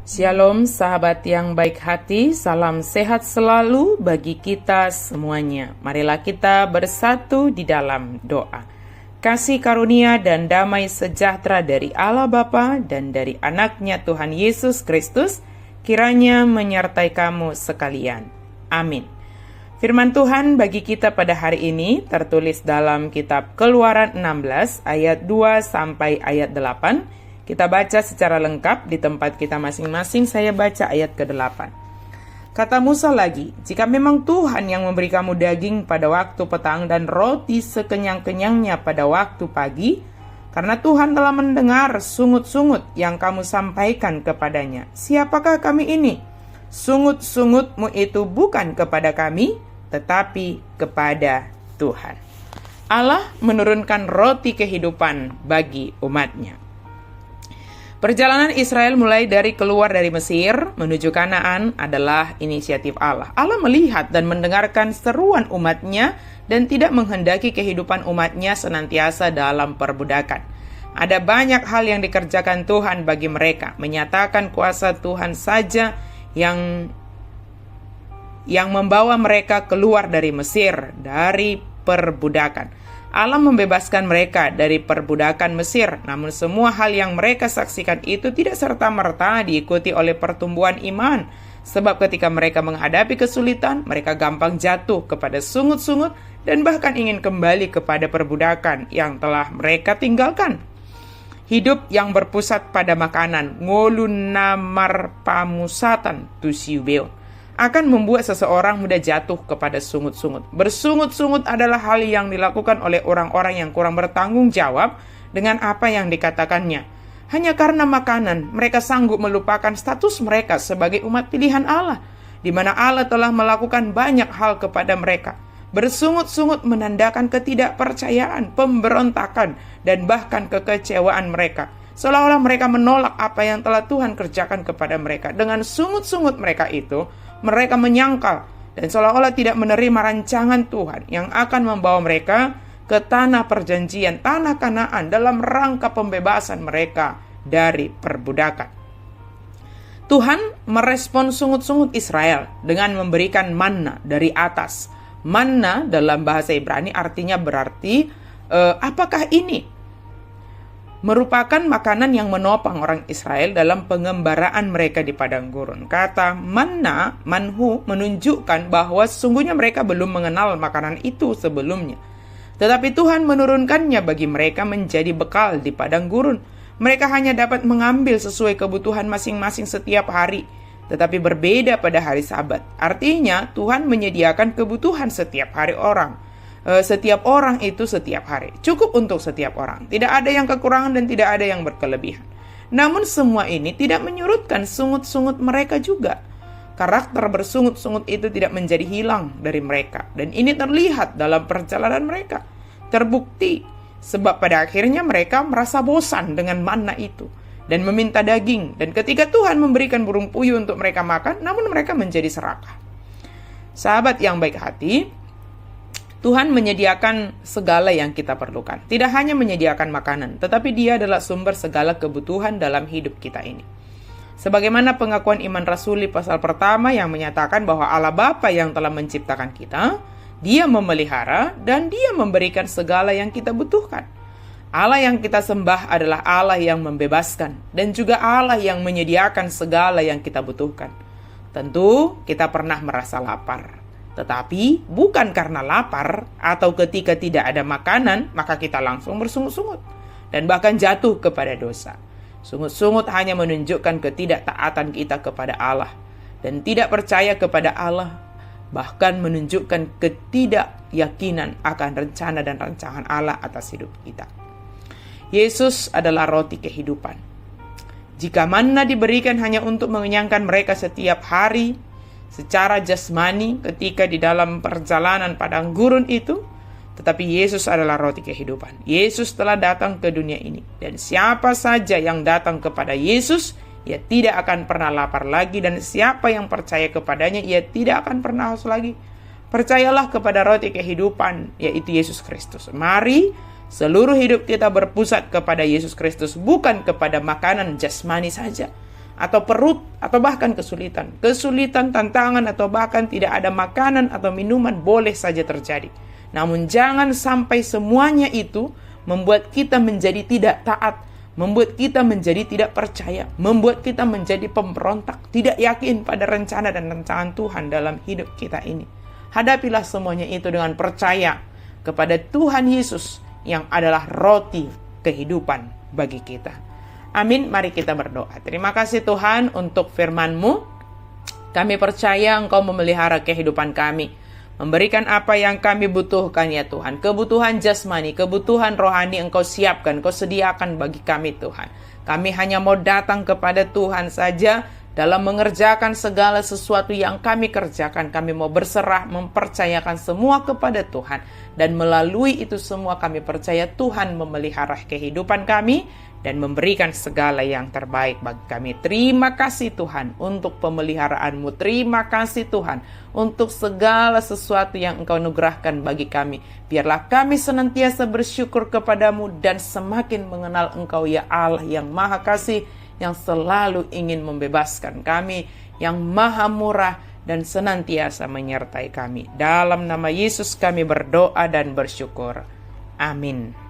Shalom sahabat yang baik hati, salam sehat selalu bagi kita semuanya. Marilah kita bersatu di dalam doa. Kasih karunia dan damai sejahtera dari Allah Bapa dan dari anaknya Tuhan Yesus Kristus kiranya menyertai kamu sekalian. Amin. Firman Tuhan bagi kita pada hari ini tertulis dalam kitab Keluaran 16 ayat 2 sampai ayat 8. Kita baca secara lengkap di tempat kita masing-masing. Saya baca ayat ke-8. Kata Musa lagi, jika memang Tuhan yang memberi kamu daging pada waktu petang dan roti sekenyang-kenyangnya pada waktu pagi, karena Tuhan telah mendengar sungut-sungut yang kamu sampaikan kepadanya, siapakah kami ini? Sungut-sungutmu itu bukan kepada kami, tetapi kepada Tuhan. Allah menurunkan roti kehidupan bagi umatnya. Perjalanan Israel mulai dari keluar dari Mesir menuju Kanaan adalah inisiatif Allah. Allah melihat dan mendengarkan seruan umatnya dan tidak menghendaki kehidupan umatnya senantiasa dalam perbudakan. Ada banyak hal yang dikerjakan Tuhan bagi mereka. Menyatakan kuasa Tuhan saja yang membawa mereka keluar dari Mesir, dari perbudakan. Allah membebaskan mereka dari perbudakan Mesir, namun semua hal yang mereka saksikan itu tidak serta-merta diikuti oleh pertumbuhan iman. Sebab ketika mereka menghadapi kesulitan, mereka gampang jatuh kepada sungut-sungut dan bahkan ingin kembali kepada perbudakan yang telah mereka tinggalkan. Hidup yang berpusat pada makanan, ngolunamar pamusatan tusiubeo, akan membuat seseorang mudah jatuh kepada sungut-sungut. Bersungut-sungut adalah hal yang dilakukan oleh orang-orang yang kurang bertanggung jawab dengan apa yang dikatakannya. Hanya karena makanan, mereka sanggup melupakan status mereka sebagai umat pilihan Allah, di mana Allah telah melakukan banyak hal kepada mereka. Bersungut-sungut menandakan ketidakpercayaan, pemberontakan, dan bahkan kekecewaan mereka. Seolah-olah mereka menolak apa yang telah Tuhan kerjakan kepada mereka. Dengan sungut-sungut mereka itu, mereka menyangkal dan seolah-olah tidak menerima rancangan Tuhan yang akan membawa mereka ke tanah perjanjian, tanah Kanaan dalam rangka pembebasan mereka dari perbudakan. Tuhan merespon sungut-sungut Israel dengan memberikan manna dari atas. Manna dalam bahasa Ibrani artinya berarti apakah ini? Merupakan makanan yang menopang orang Israel dalam pengembaraan mereka di padang gurun. Kata manna, manhu, menunjukkan bahwa sesungguhnya mereka belum mengenal makanan itu sebelumnya. Tetapi Tuhan menurunkannya bagi mereka menjadi bekal di padang gurun. Mereka hanya dapat mengambil sesuai kebutuhan masing-masing setiap hari, tetapi berbeda pada hari Sabat. Artinya Tuhan menyediakan kebutuhan setiap hari orang. Setiap orang itu setiap hari. Cukup untuk setiap orang. Tidak ada yang kekurangan dan tidak ada yang berkelebihan. Namun semua ini tidak menyurutkan sungut-sungut mereka juga. Karakter bersungut-sungut itu tidak menjadi hilang dari mereka. Dan ini terlihat dalam perjalanan mereka. Terbukti. Sebab pada akhirnya mereka merasa bosan dengan manna itu. Dan meminta daging. Dan ketika Tuhan memberikan burung puyuh untuk mereka makan, namun mereka menjadi serakah. Sahabat yang baik hati, Tuhan menyediakan segala yang kita perlukan. Tidak hanya menyediakan makanan, tetapi Dia adalah sumber segala kebutuhan dalam hidup kita ini. Sebagaimana pengakuan iman rasuli pasal pertama yang menyatakan bahwa Allah Bapa yang telah menciptakan kita, Dia memelihara dan Dia memberikan segala yang kita butuhkan. Allah yang kita sembah adalah Allah yang membebaskan dan juga Allah yang menyediakan segala yang kita butuhkan. Tentu kita pernah merasa lapar. Tetapi bukan karena lapar atau ketika tidak ada makanan, maka kita langsung bersungut-sungut dan bahkan jatuh kepada dosa. Sungut-sungut hanya menunjukkan ketidaktaatan kita kepada Allah dan tidak percaya kepada Allah, bahkan menunjukkan ketidakyakinan akan rencana dan rancangan Allah atas hidup kita. Yesus adalah roti kehidupan. Jika manna diberikan hanya untuk mengenyangkan mereka setiap hari, secara jasmani ketika di dalam perjalanan padang gurun itu, tetapi Yesus adalah roti kehidupan. Yesus telah datang ke dunia ini, dan siapa saja yang datang kepada Yesus, ia tidak akan pernah lapar lagi, dan siapa yang percaya kepadanya, ia tidak akan pernah haus lagi. Percayalah kepada roti kehidupan, yaitu Yesus Kristus. Mari seluruh hidup kita berpusat kepada Yesus Kristus, bukan kepada makanan jasmani saja, atau perut, atau bahkan kesulitan. Kesulitan, tantangan, atau bahkan tidak ada makanan atau minuman boleh saja terjadi. Namun jangan sampai semuanya itu membuat kita menjadi tidak taat, membuat kita menjadi tidak percaya, membuat kita menjadi pemberontak, tidak yakin pada rencana dan rancangan Tuhan dalam hidup kita ini. Hadapilah semuanya itu dengan percaya kepada Tuhan Yesus yang adalah roti kehidupan bagi kita. Amin, mari kita berdoa. Terima kasih Tuhan untuk firman-Mu. Kami percaya Engkau memelihara kehidupan kami, memberikan apa yang kami butuhkan ya Tuhan. Kebutuhan jasmani, kebutuhan rohani Engkau siapkan, Engkau sediakan bagi kami Tuhan. Kami hanya mau datang kepada Tuhan saja dalam mengerjakan segala sesuatu yang kami kerjakan. Kami mau berserah, mempercayakan semua kepada Tuhan. Dan melalui itu semua kami percaya Tuhan memelihara kehidupan kami dan memberikan segala yang terbaik bagi kami. Terima kasih Tuhan untuk pemeliharaan-Mu. Terima kasih Tuhan untuk segala sesuatu yang Engkau anugerahkan bagi kami. Biarlah kami senantiasa bersyukur kepada-Mu dan semakin mengenal Engkau ya Allah yang Maha Kasih, yang selalu ingin membebaskan kami, yang Maha Murah dan senantiasa menyertai kami. Dalam nama Yesus kami berdoa dan bersyukur. Amin.